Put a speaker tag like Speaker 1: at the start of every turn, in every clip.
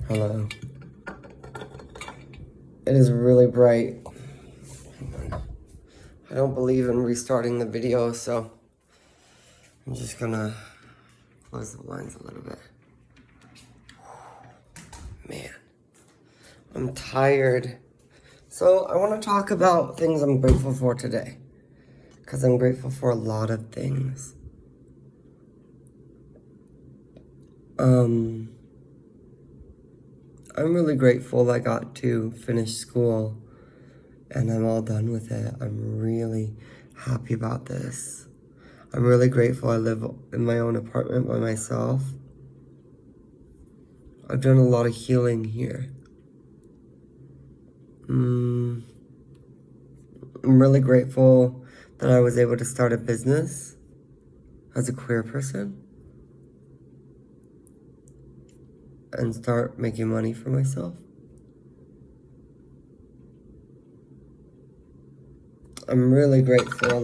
Speaker 1: Hello. It is really bright. I don't believe in restarting the video, so I'm just gonna close the blinds a little bit. Man, I'm tired. So I want to talk about things I'm grateful for today, because I'm grateful for a lot of things. I'm really grateful I got to finish school and I'm all done with it. I'm really happy about this. I'm really grateful I live in my own apartment by myself. I've done a lot of healing here. I'm really grateful that I was able to start a business as a queer person and start making money for myself. I'm really grateful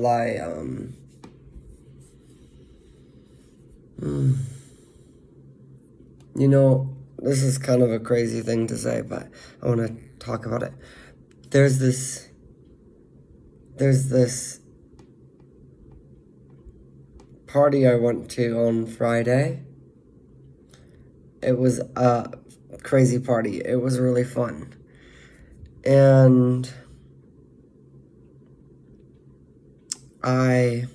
Speaker 1: this is kind of a crazy thing to say, but I want to talk about it. There's this party I went to on Friday. It was a crazy party. It was really fun. And I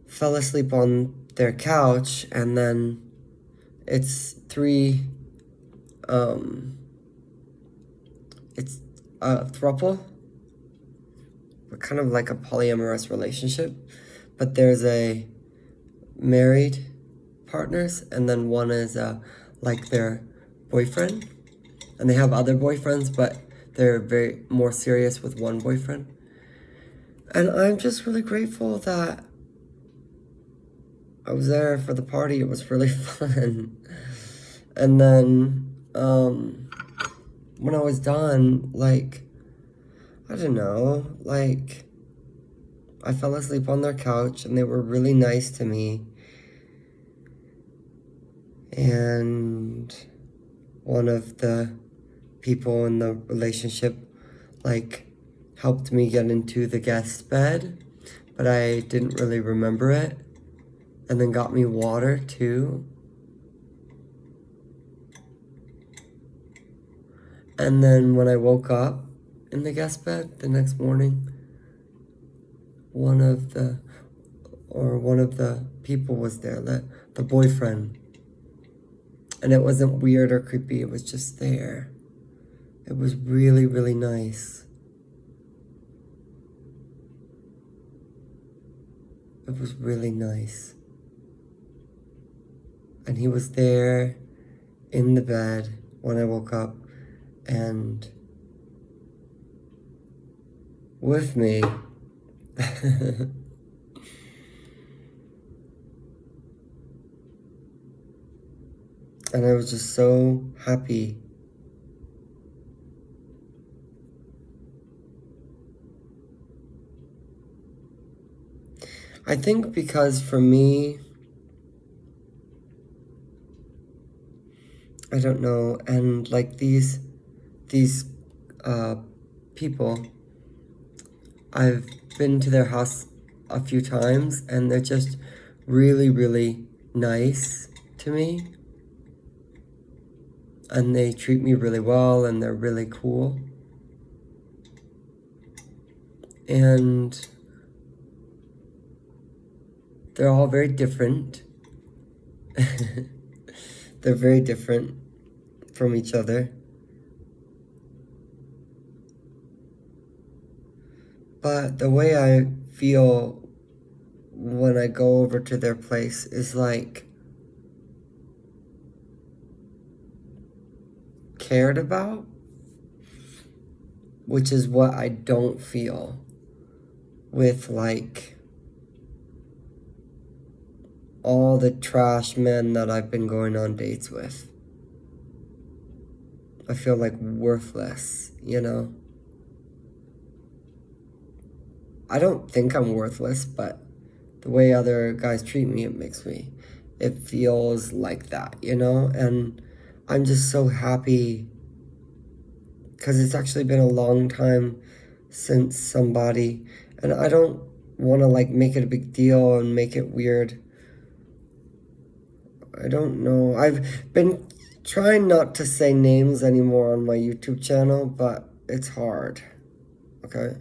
Speaker 1: fell asleep on their couch, and then it's it's a throuple. We're kind of like a polyamorous relationship, but there's a married partners, and then one is like their boyfriend, and they have other boyfriends, but they're very more serious with one boyfriend. And I'm just really grateful that I was there for the party. It was really fun. And then when I was done, I don't know, I fell asleep on their couch and they were really nice to me. And one of the people in the relationship, helped me get into the guest bed, but I didn't really remember it. And then got me water too. And then when I woke up in the guest bed the next morning, one of the people was there, the boyfriend. And it wasn't weird or creepy, it was just there. It was really, really nice. It was really nice. And he was there in the bed when I woke up and with me. And I was just so happy. I think because for me, I don't know, and these people, I've been to their house a few times and they're just really, really nice to me. And they treat me really well and they're really cool. And they're all very different. They're very different from each other. But the way I feel when I go over to their place is cared about, which is what I don't feel with all the trash men that I've been going on dates with. I feel worthless, I don't think I'm worthless, but the way other guys treat me, it it feels like that, you know? And I'm just so happy because it's actually been a long time since somebody, and I don't want to like make it a big deal and make it weird. I don't know. I've been trying not to say names anymore on my YouTube channel, but it's hard. Okay?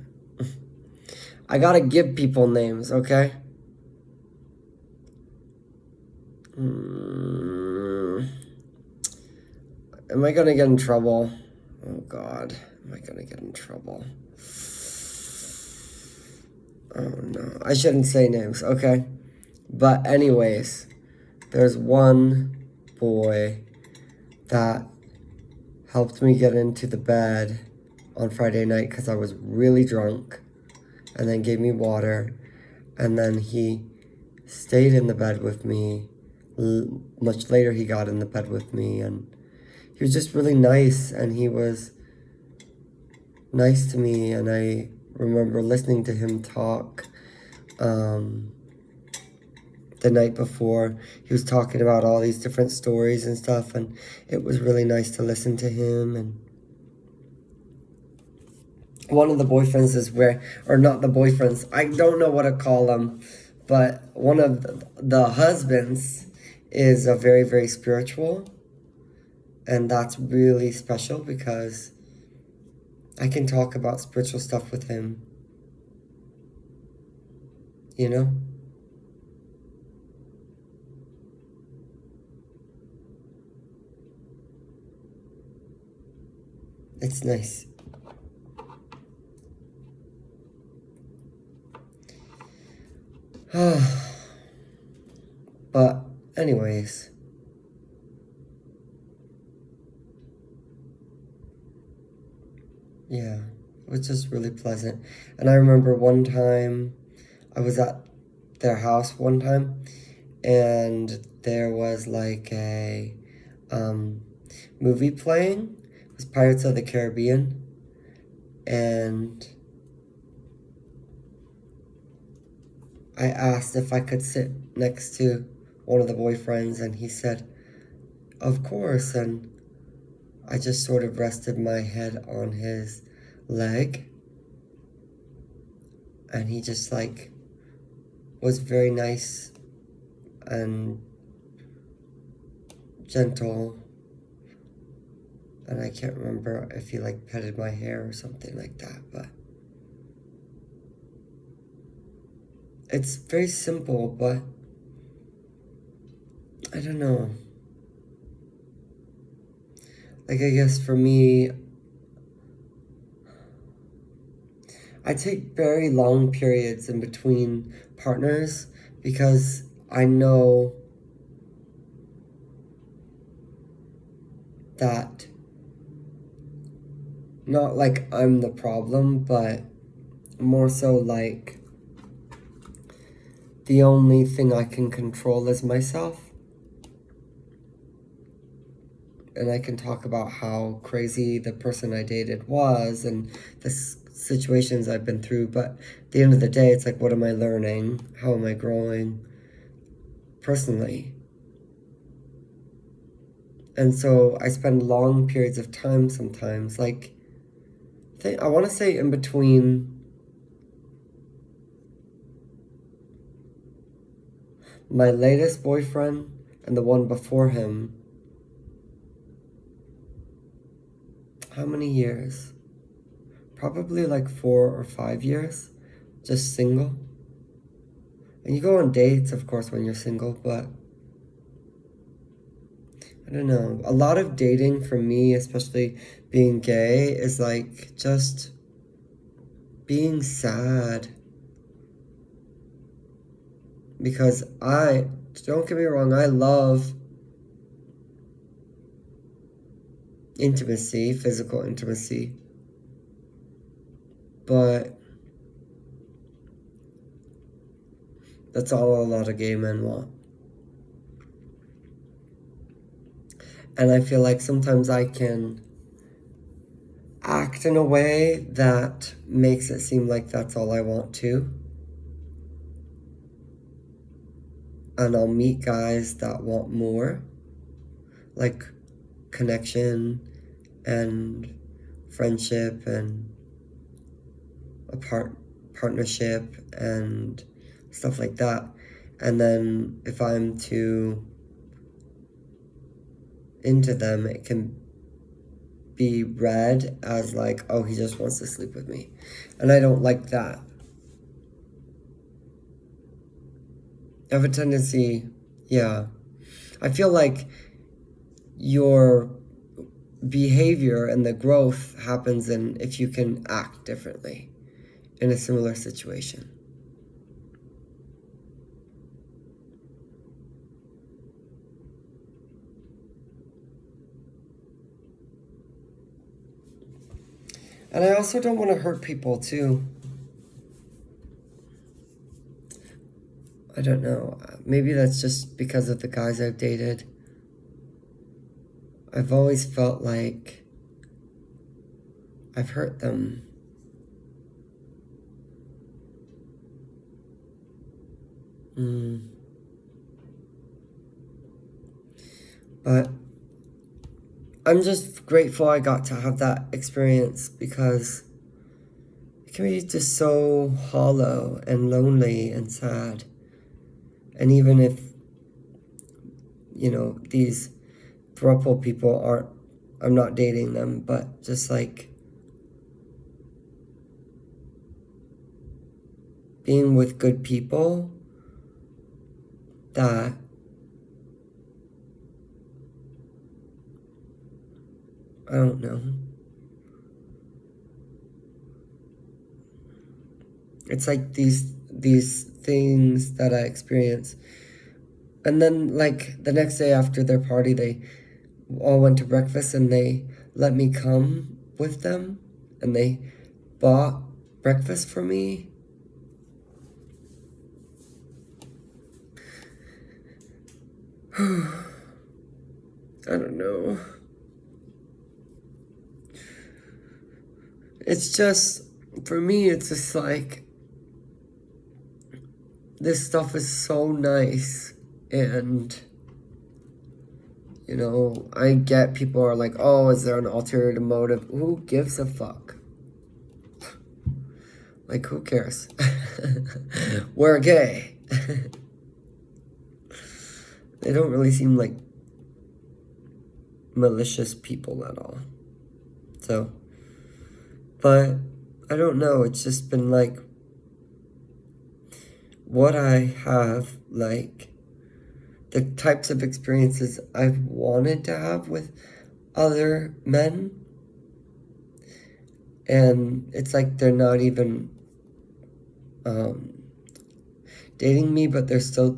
Speaker 1: I gotta give people names, okay? Am I gonna get in trouble? Oh God, am I gonna get in trouble? Oh no, I shouldn't say names, okay? But anyways, there's one boy that helped me get into the bed on Friday night because I was really drunk, and then gave me water, and then he stayed in the bed with me. Much later he got in the bed with me, and he was just really nice, and he was nice to me, and I remember listening to him talk the night before. He was talking about all these different stories and stuff, and it was really nice to listen to him. And one of the boyfriends is or not the boyfriends, I don't know what to call them, but one of the husbands is a very, very spiritual, and that's really special because I can talk about spiritual stuff with him, you know? It's nice. But anyways, yeah, it was just really pleasant. And I remember one time I was at their house one time, and there was like a movie playing. It was Pirates of the Caribbean, and I asked if I could sit next to one of the boyfriends, and he said, of course, and I just sort of rested my head on his leg, and he just like was very nice and gentle, and I can't remember if he like petted my hair or something like that, but it's very simple, but I don't know. Like, I guess for me, I take very long periods in between partners because I know that not like I'm the problem, but more so like the only thing I can control is myself. And I can talk about how crazy the person I dated was and the situations I've been through, but at the end of the day, it's like, what am I learning? How am I growing personally? And so I spend long periods of time sometimes, like, I want to say in between my latest boyfriend and the one before him. How many years? Probably like 4 or 5 years, just single. And you go on dates, of course, when you're single, but I don't know. A lot of dating for me, especially being gay, is like just being sad. Because don't get me wrong, I love intimacy, physical intimacy. But that's all a lot of gay men want. And I feel like sometimes I can act in a way that makes it seem like that's all I want to. and I'll meet guys that want more, like connection and friendship and a partnership and stuff like that. And then if I'm too into them, it can be read as like, oh, he just wants to sleep with me. And I don't like that. I have a tendency, yeah. I feel like your behavior and the growth happens if you can act differently in a similar situation. And I also don't want to hurt people too. I don't know. Maybe that's just because of the guys I've dated. I've always felt like I've hurt them. But I'm just grateful I got to have that experience, because it can be just so hollow and lonely and sad. And even if, these throuple people I'm not dating them, but just like being with good people that I don't know. It's like these things that I experience. And then like the next day after their party, they all went to breakfast and they let me come with them and they bought breakfast for me. I don't know. It's just, for me, it's just like, this stuff is so nice. And, I get people are like, oh, is there an ulterior motive? Who gives a fuck? Like, who cares? We're gay. They don't really seem like malicious people at all. So, but I don't know. It's just been like what I have, like the types of experiences I've wanted to have with other men. And it's like they're not even dating me, but they're still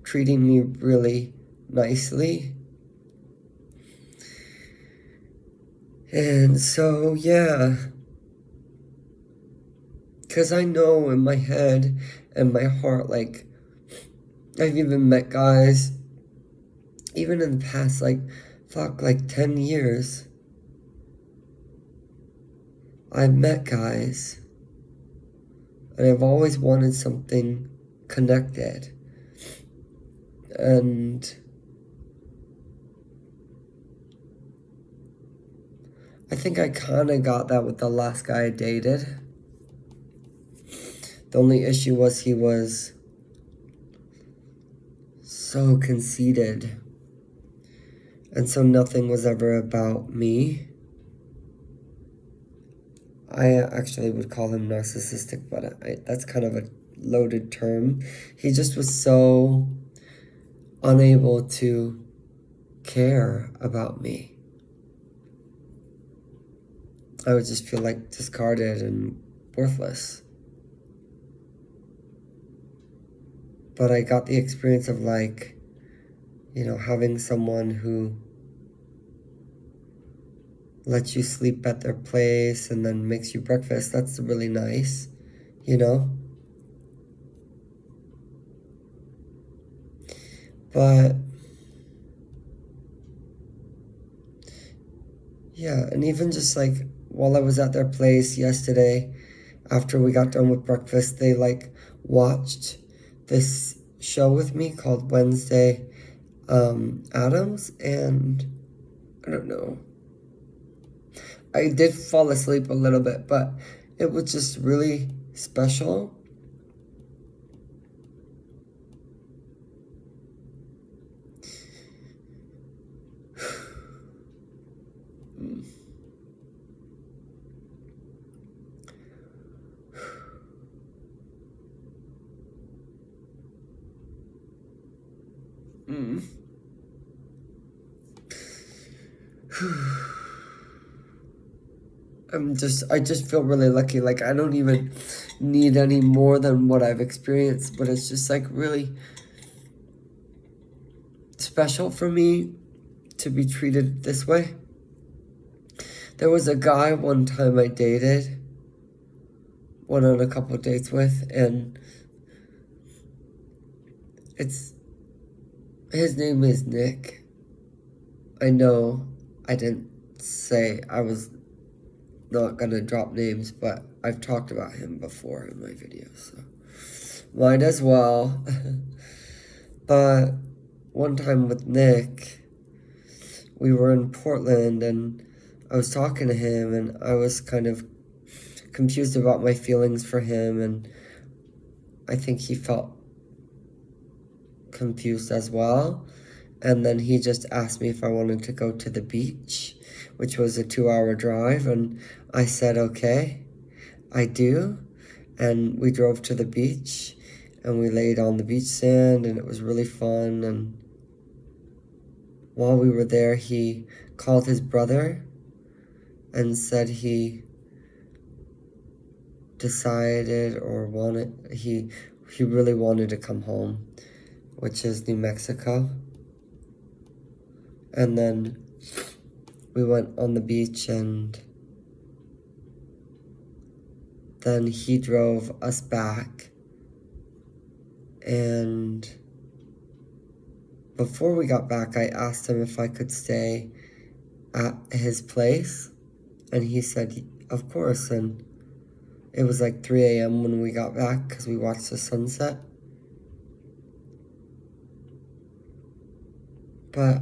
Speaker 1: treating me really nicely. And so, yeah. Because I know in my head and my heart, like, I've even met guys, even in the past, like 10 years, I've met guys, and I've always wanted something connected. And I think I kind of got that with the last guy I dated. The only issue was he was so conceited. And so nothing was ever about me. I actually would call him narcissistic, but that's kind of a loaded term. He just was so unable to care about me. I would just feel like discarded and worthless. But I got the experience of like, having someone who lets you sleep at their place and then makes you breakfast. That's really nice, But yeah, and even just like while I was at their place yesterday, after we got done with breakfast, they like watched this show with me called Wednesday Adams, and I don't know. I did fall asleep a little bit, but it was just really special. I just feel really lucky. Like, I don't even need any more than what I've experienced, but it's just like really special for me to be treated this way. There was a guy one time I dated, went on a couple dates with, and his name is Nick. I know I didn't say I was not gonna drop names, but I've talked about him before in my videos, so might as well. But one time with Nick, we were in Portland, and I was talking to him, and I was kind of confused about my feelings for him, and I think he felt confused as well. And then he just asked me if I wanted to go to the beach, which was a 2-hour drive, and I said, okay, I do. And we drove to the beach, and we laid on the beach sand, and it was really fun. And while we were there, he called his brother and said he decided or he really wanted to come home, which is New Mexico. And then we went on the beach, and then he drove us back. And before we got back, I asked him if I could stay at his place, and he said, of course. And it was like 3 a.m. when we got back because we watched the sunset. But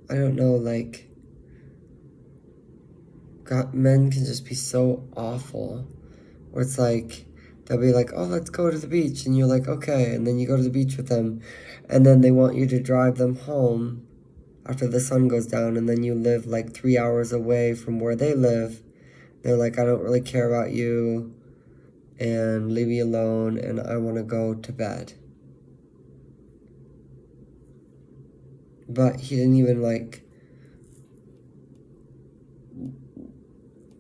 Speaker 1: I don't know, like, God, men can just be so awful. Where it's like, they'll be like, oh, let's go to the beach. And you're like, okay. And then you go to the beach with them. And then they want you to drive them home after the sun goes down. And then you live like 3 hours away from where they live. They're like, I don't really care about you. And leave me alone. And I want to go to bed. But he didn't even like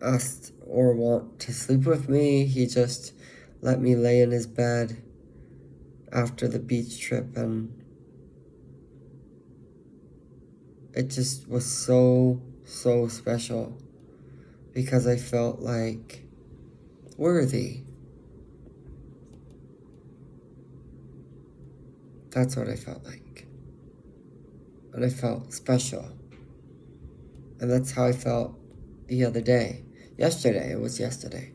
Speaker 1: ask or want to sleep with me. He just let me lay in his bed after the beach trip, and it just was so special because I felt like worthy. That's what I felt like. And I felt special. And that's how I felt the other day. Yesterday, it was yesterday.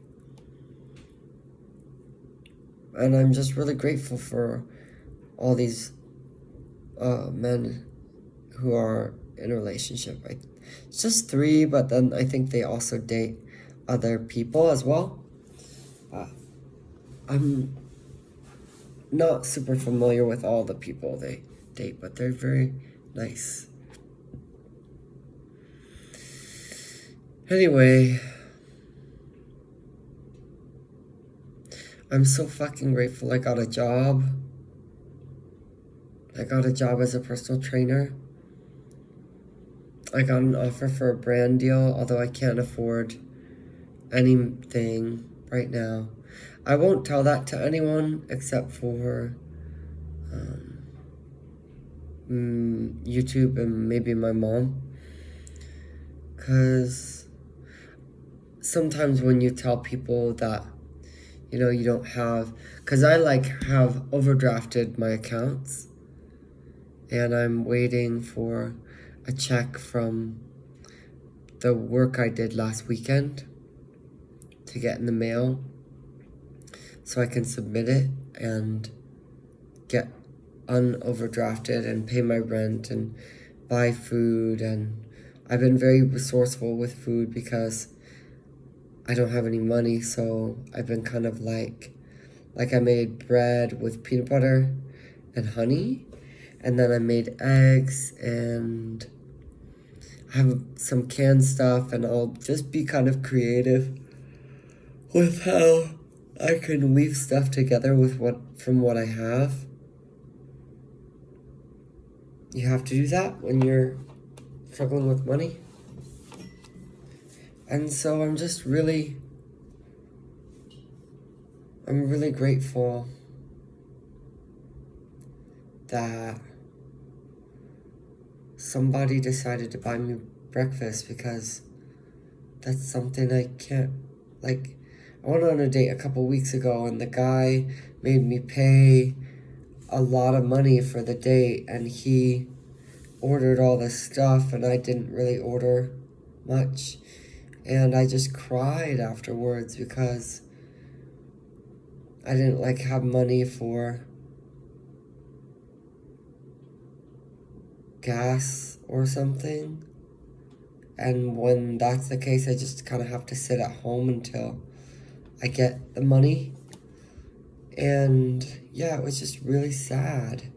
Speaker 1: And I'm just really grateful for all these men who are in a relationship. It's just 3, but then I think they also date other people as well. I'm not super familiar with all the people they date, but they're very nice. Anyway, I'm so fucking grateful I got a job. I got a job as a personal trainer. I got an offer for a brand deal, although I can't afford anything right now. I won't tell that to anyone except for YouTube and maybe my mom. Because sometimes when you tell people that, you know, you don't have... Because I have overdrafted my accounts. And I'm waiting for a check from the work I did last weekend to get in the mail so I can submit it and get unoverdrafted and pay my rent and buy food. And I've been very resourceful with food because I don't have any money, so I've been kind of like I made bread with peanut butter and honey, and then I made eggs, and I have some canned stuff, and I'll just be kind of creative with how I can weave stuff together with what I have. You have to do that when you're struggling with money. And so I'm really grateful that somebody decided to buy me breakfast, because that's something I can't, like, I went on a date a couple weeks ago and the guy made me pay a lot of money for the date, and he ordered all this stuff and I didn't really order much, and I just cried afterwards because I didn't have money for gas or something. And when that's the case, I just kind of have to sit at home until I get the money. And yeah, it was just really sad.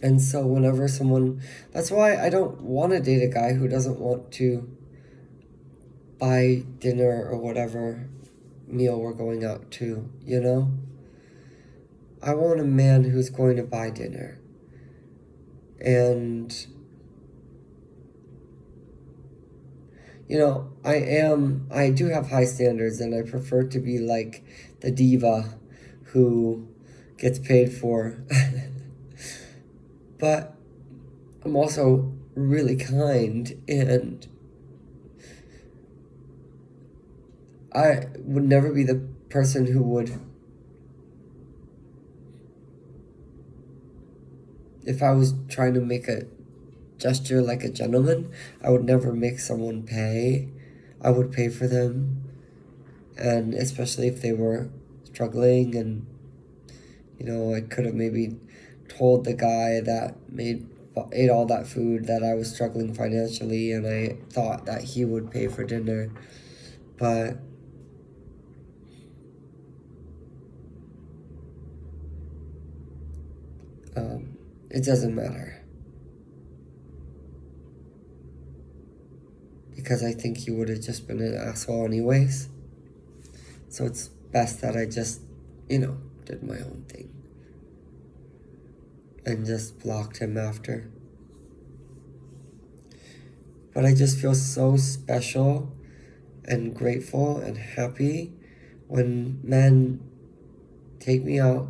Speaker 1: And so whenever that's why I don't want to date a guy who doesn't want to buy dinner or whatever meal we're going out to, I want a man who's going to buy dinner. And, I do have high standards, and I prefer to be like the diva who gets paid for. But I'm also really kind, and I would never be the person who would, if I was trying to make a gesture like a gentleman, I would never make someone pay. I would pay for them, and especially if they were struggling, and I could have maybe told the guy that ate all that food that I was struggling financially, and I thought that he would pay for dinner. But it doesn't matter, because I think he would have just been an asshole anyways. So it's best that I just, did my own thing and just blocked him after. But I just feel so special and grateful and happy when men take me out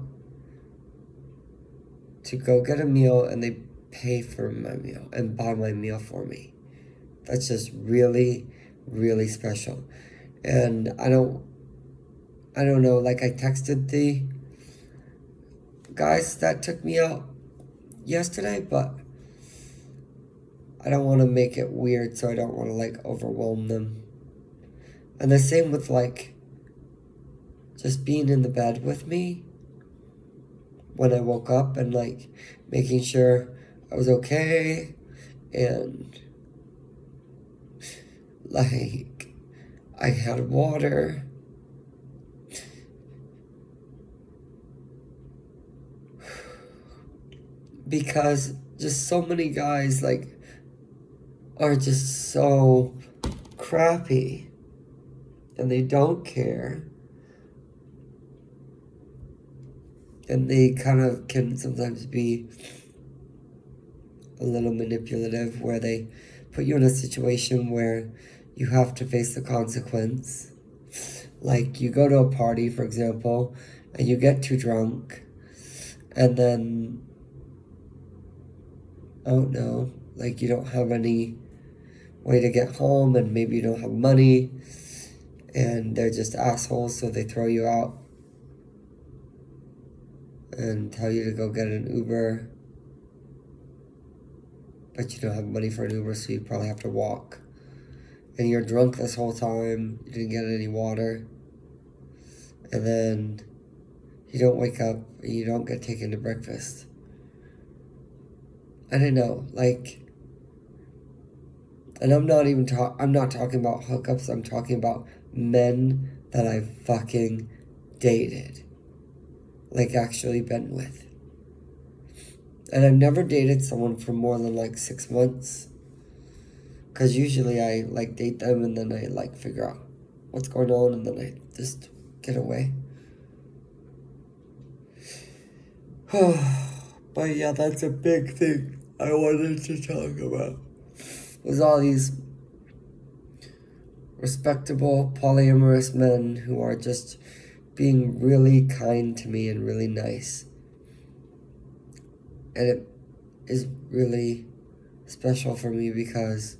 Speaker 1: to go get a meal and they pay for my meal and buy my meal for me. That's just really, really special. And I don't know, I texted the guys that took me out yesterday, but I don't want to make it weird, so I don't want to overwhelm them. And the same with just being in the bed with me when I woke up, and making sure I was okay, and I had water. Because just so many guys are just so crappy, and they don't care, and they kind of can sometimes be a little manipulative, where they put you in a situation where you have to face the consequence. You go to a party, for example, and you get too drunk, and then, oh no, you don't have any way to get home, and maybe you don't have money, and they're just assholes, so they throw you out and tell you to go get an Uber, but you don't have money for an Uber, so you probably have to walk. And you're drunk this whole time, you didn't get any water, and then you don't wake up and you don't get taken to breakfast. I don't know, like, and I'm not talking about hookups, I'm talking about men that I've fucking dated. Like, actually been with. And I've never dated someone for more than, like, 6 months. Because usually I, like, date them and then I, like, figure out what's going on and then I just get away. But yeah, that's a big thing I wanted to talk about. Was all these respectable polyamorous men who are just being really kind to me and really nice. And it is really special for me because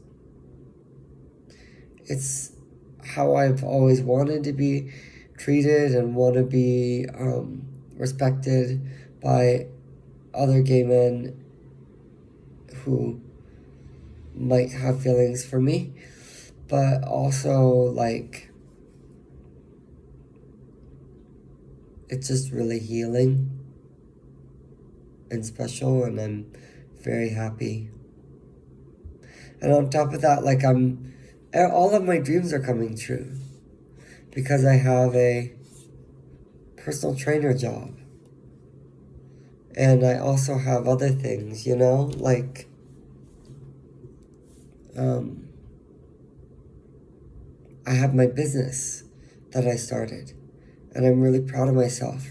Speaker 1: it's how I've always wanted to be treated and want to be respected by other gay men who might have feelings for me, but also, like, it's just really healing and special, and I'm very happy. And on top of that, like, all of my dreams are coming true because I have a personal trainer job. And I also have other things, you know, like, I have my business that I started, and I'm really proud of myself.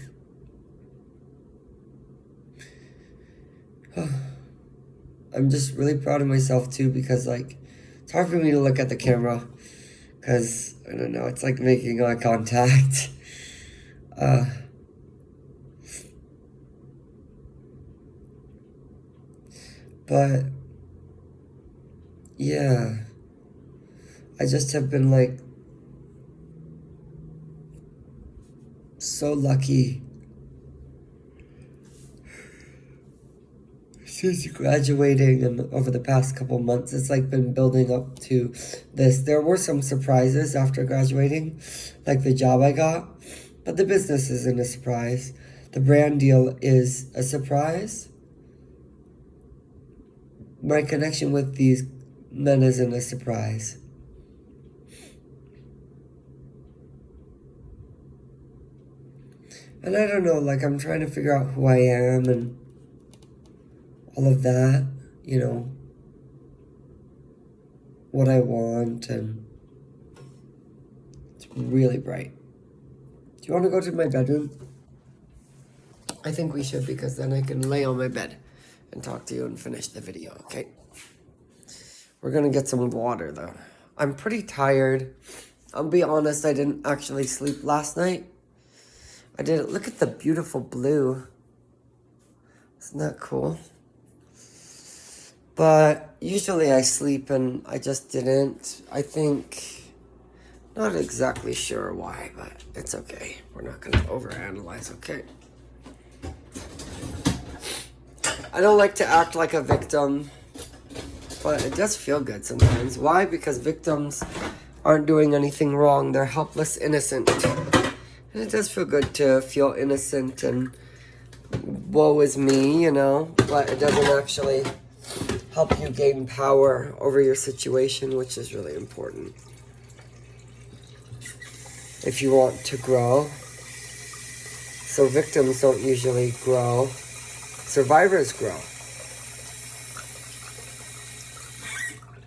Speaker 1: I'm just really proud of myself too because, like, it's hard for me to look at the camera because, I don't know, it's like making eye contact. But yeah, I just have been, like, so lucky since graduating, and over the past couple months, it's like been building up to this. There were some surprises after graduating, like the job I got, but the business isn't a surprise. The brand deal is a surprise. My connection with these men isn't a surprise. And I don't know, like, I'm trying to figure out who I am and all of that, you know, what I want, and it's really bright. Do you want to go to my bedroom? I think we should, because then I can lay on my bed and talk to you and finish the video, okay? We're gonna get some water, though. I'm pretty tired. I'll be honest, I didn't actually sleep last night. I did. Look at the beautiful blue. Isn't that cool? But usually I sleep, and I just didn't. I think, not exactly sure why, but it's okay. We're not gonna overanalyze, okay? I don't like to act like a victim, but it does feel good sometimes. Why? Because victims aren't doing anything wrong. They're helpless, innocent. And it does feel good to feel innocent and woe is me, you know, but it doesn't actually help you gain power over your situation, which is really important if you want to grow. So victims don't usually grow. Survivors grow.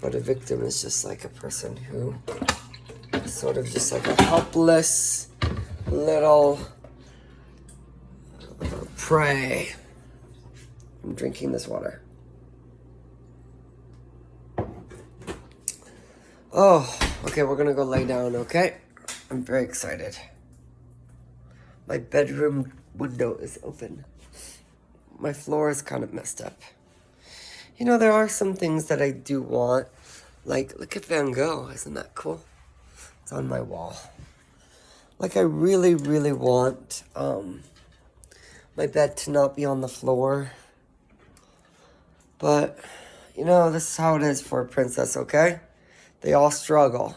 Speaker 1: But a victim is just like a person who is sort of just like a helpless little prey. I'm drinking this water. Oh, okay, we're gonna go lay down, okay? I'm very excited. My bedroom window is open. My floor is kind of messed up. You know, there are some things that I do want. Like, look at Van Gogh. Isn't that cool? It's on my wall. Like, I really, really want my bed to not be on the floor. But, you know, this is how it is for a princess, okay? They all struggle.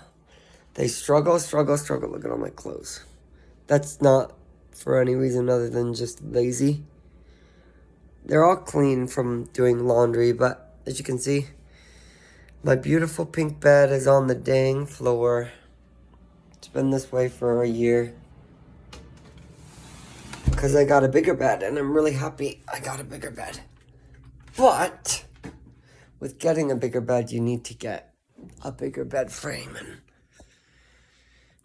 Speaker 1: They struggle. Look at all my clothes. That's not for any reason other than just lazy. They're all clean from doing laundry, but as you can see, my beautiful pink bed is on the dang floor. It's been this way for a year. Because I got a bigger bed, and I'm really happy I got a bigger bed. But with getting a bigger bed, you need to get a bigger bed frame, and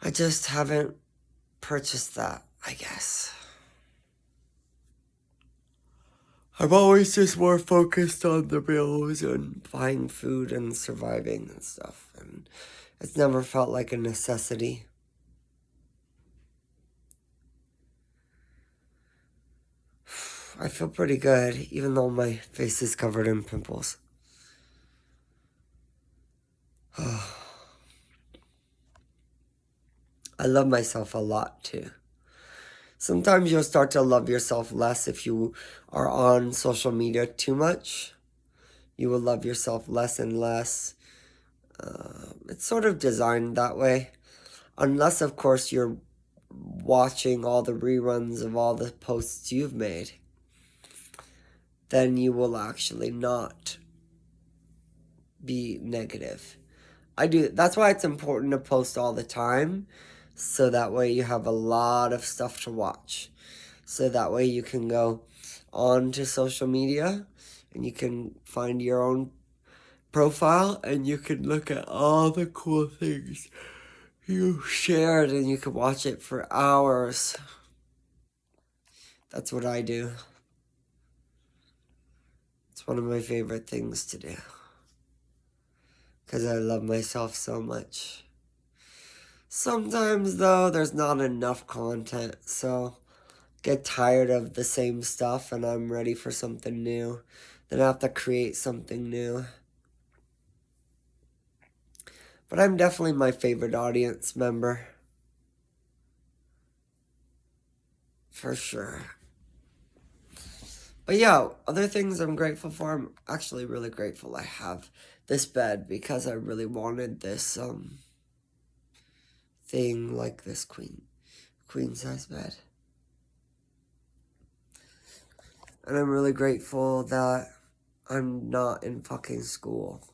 Speaker 1: I just haven't purchased that, I guess. I'm always just more focused on the bills and buying food and surviving and stuff, and it's never felt like a necessity. I feel pretty good, even though my face is covered in pimples. I love myself a lot, too. Sometimes you'll start to love yourself less if you are on social media too much. You will love yourself less and less. It's sort of designed that way. Unless, of course, you're watching all the reruns of all the posts you've made. Then you will actually not be negative. That's why it's important to post all the time. So that way you have a lot of stuff to watch. So that way you can go on to social media and you can find your own profile and you can look at all the cool things you shared and you can watch it for hours. That's what I do. It's one of my favorite things to do. Because I love myself so much. Sometimes, though, there's not enough content, so get tired of the same stuff and I'm ready for something new. Then I have to create something new. But I'm definitely my favorite audience member. For sure. But yeah, other things I'm grateful for, I'm actually really grateful I have this bed because I really wanted this thing like this queen size bed. And I'm really grateful that I'm not in fucking school.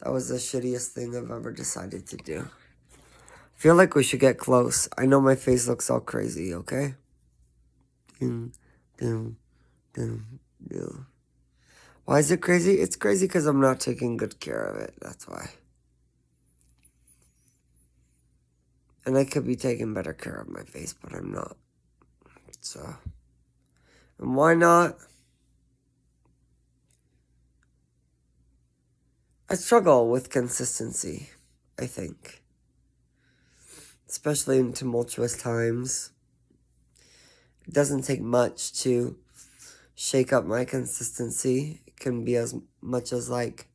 Speaker 1: That was the shittiest thing I've ever decided to do. I feel like we should get close. I know my face looks all crazy, okay? Doom, doom, doom, doom. Why is it crazy? It's crazy because I'm not taking good care of it. That's why. And I could be taking better care of my face, but I'm not. So, and why not? I struggle with consistency, I think. Especially in tumultuous times. It doesn't take much to shake up my consistency. It can be as much as like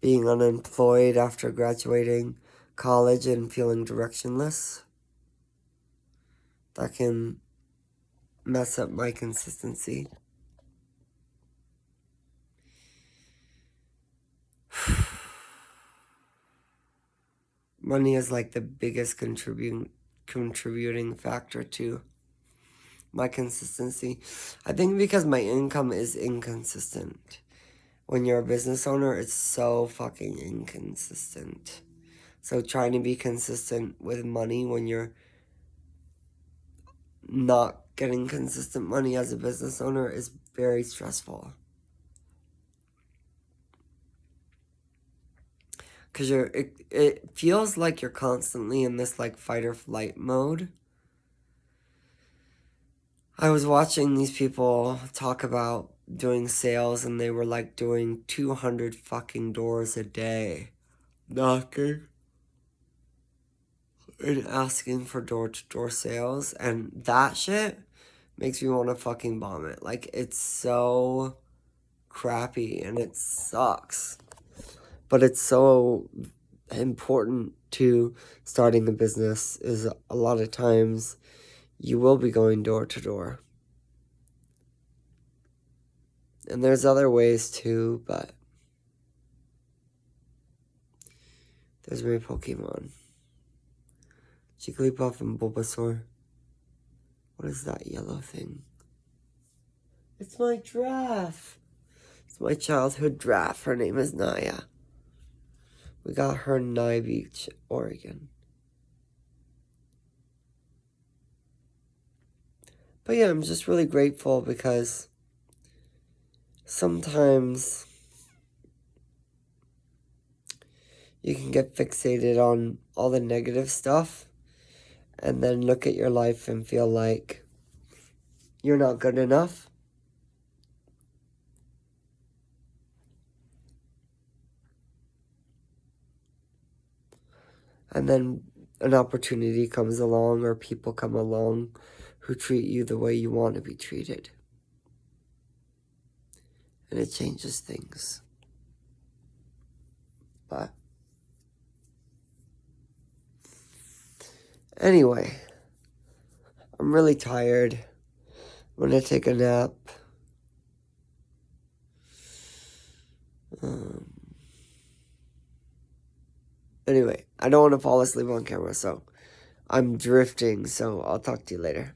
Speaker 1: being unemployed after graduating college and feeling directionless. That can mess up my consistency. Money is like the biggest contributing factor to my consistency. I think because my income is inconsistent. When you're a business owner, it's so fucking inconsistent. So trying to be consistent with money when you're not getting consistent money as a business owner is very stressful. Because it feels like you're constantly in this like fight or flight mode. I was watching these people talk about doing sales and they were like doing 200 fucking doors a day. Knocking. And asking for door-to-door sales. And that shit makes me want to fucking vomit. Like, it's so crappy and it sucks. But it's so important to starting a business is a lot of times you will be going door to door. And there's other ways too, but there's my Pokemon. Jigglypuff and Bulbasaur. What is that yellow thing? It's my giraffe. It's my childhood giraffe. Her name is Naya. We got her in Nye Beach, Oregon. But yeah, I'm just really grateful because sometimes you can get fixated on all the negative stuff and then look at your life and feel like you're not good enough. And then an opportunity comes along or people come along who treat you the way you want to be treated. And it changes things. But anyway, I'm really tired. I'm going to take a nap. Anyway, I don't want to fall asleep on camera, so I'm drifting, so I'll talk to you later.